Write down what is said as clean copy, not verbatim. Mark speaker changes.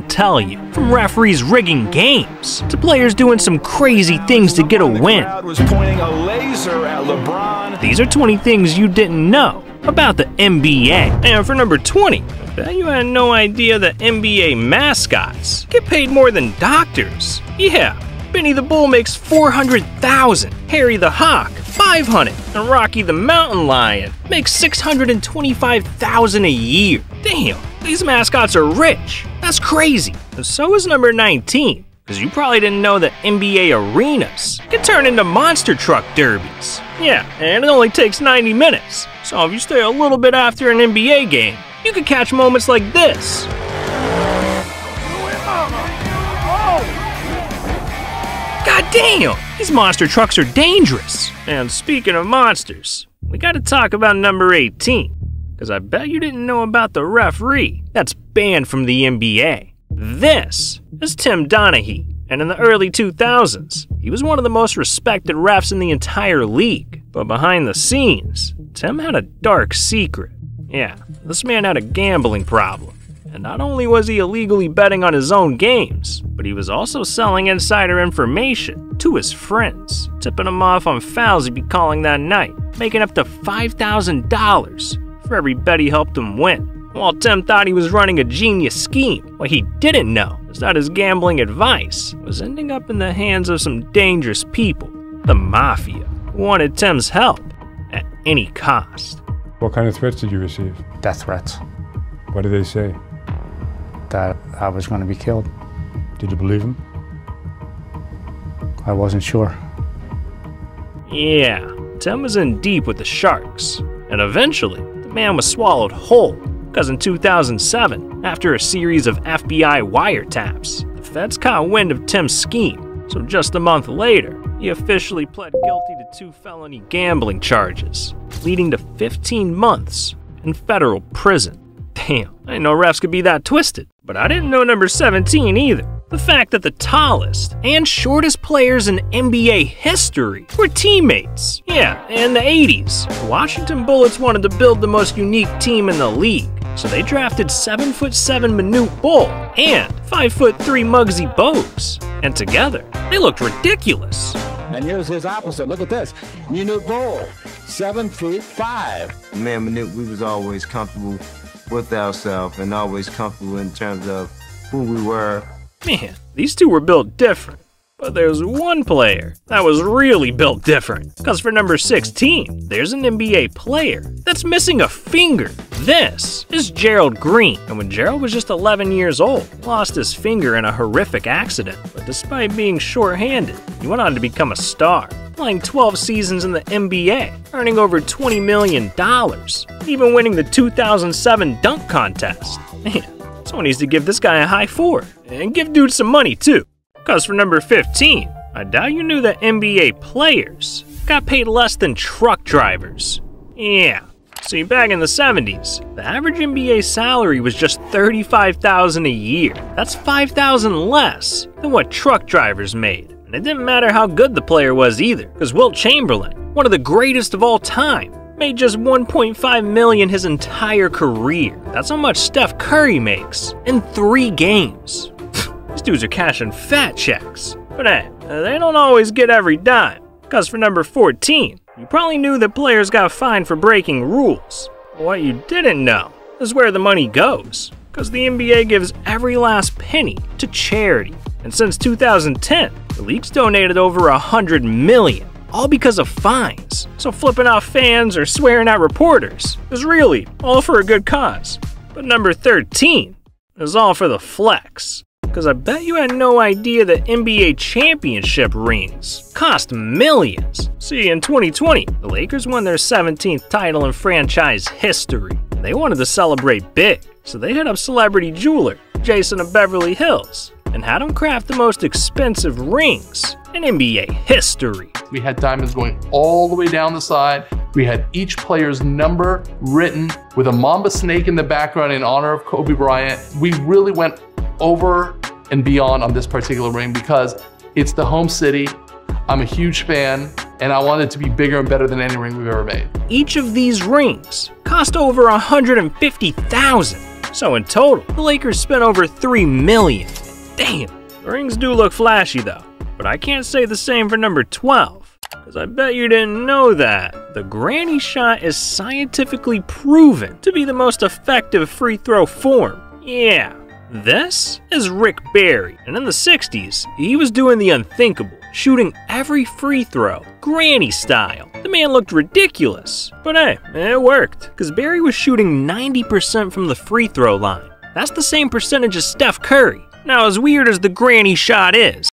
Speaker 1: tell you, from referees rigging games to players doing some crazy things to get a win. These are 20 things you didn't know about the NBA. And for number 20, I bet you had no idea that NBA mascots get paid more than doctors. Yeah, Benny the Bull makes $400,000, Harry the Hawk $500, and Rocky the Mountain Lion makes $625,000 a year. Damn, these mascots are rich. That's crazy. And so is number 19, because you probably didn't know that NBA arenas can turn into monster truck derbies. Yeah, and it only takes 90 minutes. So if you stay a little bit after an NBA game, you can catch moments like this. God damn, these monster trucks are dangerous. And speaking of monsters, we gotta talk about number 18, because I bet you didn't know about the referee that's banned from the NBA. This is Tim Donaghy, and in the early 2000s, he was one of the most respected refs in the entire league. But behind the scenes, Tim had a dark secret. Yeah, this man had a gambling problem. And not only was he illegally betting on his own games, but he was also selling insider information to his friends, tipping them off on fouls he'd be calling that night, making up to $5,000 for every bet he helped him win. While Tim thought he was running a genius scheme, what he didn't know is that his gambling advice was ending up in the hands of some dangerous people. The Mafia wanted Tim's help at any cost.
Speaker 2: What kind of threats did you receive?
Speaker 3: Death threats.
Speaker 2: What did they say?
Speaker 3: That I was going to be killed.
Speaker 2: Did you believe them?
Speaker 3: I wasn't sure.
Speaker 1: Yeah, Tim was in deep with the Sharks, and eventually the man was swallowed whole, because in 2007, after a series of FBI wiretaps, the feds caught wind of Tim's scheme. So just a month later, he officially pled guilty to 2 felony gambling charges, leading to 15 months in federal prison. Damn, I didn't know refs could be that twisted. But I didn't know number 17 either. The fact that the tallest and shortest players in NBA history were teammates. Yeah, in the 80s, the Washington Bullets wanted to build the most unique team in the league. So they drafted 7'7" Manute Bol and 5'3" Muggsy Bogues. And together, they looked ridiculous.
Speaker 4: And here's his opposite. Look at this. Manute Bol, 7'5".
Speaker 5: Man, Manute, we was always comfortable with ourselves and always comfortable in terms of who we were.
Speaker 1: Man, these two were built different. But there's one player that was really built different. Because for number 16, there's an NBA player that's missing a finger. This is Gerald Green. And when Gerald was just 11 years old, lost his finger in a horrific accident. But despite being short-handed, he went on to become a star, playing 12 seasons in the NBA, earning over $20 million, even winning the 2007 dunk contest. Man, someone needs to give this guy a high 4, and give dude some money too. Because for number 15, I doubt you knew that NBA players got paid less than truck drivers. Yeah, see, back in the 70s, the average NBA salary was just $35,000 a year. That's $5,000 less than what truck drivers made. And it didn't matter how good the player was either, because Wilt Chamberlain, one of the greatest of all time, made just $1.5 million his entire career. That's how much Steph Curry makes in 3 games. These dudes are cashing fat checks. But hey, they don't always get every dime. Because for number 14, you probably knew that players got fined for breaking rules. But what you didn't know is where the money goes. Because the NBA gives every last penny to charity. And since 2010, the league's donated over $100 million, all because of fines. So flipping off fans or swearing at reporters is really all for a good cause. But number 13 is all for the flex. Because I bet you had no idea that NBA championship rings cost millions. See, in 2020, the Lakers won their 17th title in franchise history. They wanted to celebrate big, so they hit up celebrity jeweler Jason of Beverly Hills and had him craft the most expensive rings in NBA history.
Speaker 6: We had diamonds going all the way down the side. We had each player's number written with a mamba snake in the background in honor of Kobe Bryant. We really went over and beyond on this particular ring because it's the home city. I'm a huge fan, and I want it to be bigger and better than any ring we've ever made.
Speaker 1: Each of these rings cost over $150,000. So in total, the Lakers spent over $3 million. Damn, the rings do look flashy though, but I can't say the same for number 12, because I bet you didn't know that. The granny shot is scientifically proven to be the most effective free throw form. Yeah, this is Rick Barry, and in the 60s, he was doing the unthinkable, shooting every free throw, granny style. The man looked ridiculous, but hey, it worked, because Barry was shooting 90% from the free throw line. That's the same percentage as Steph Curry. Now, as weird as the granny shot is,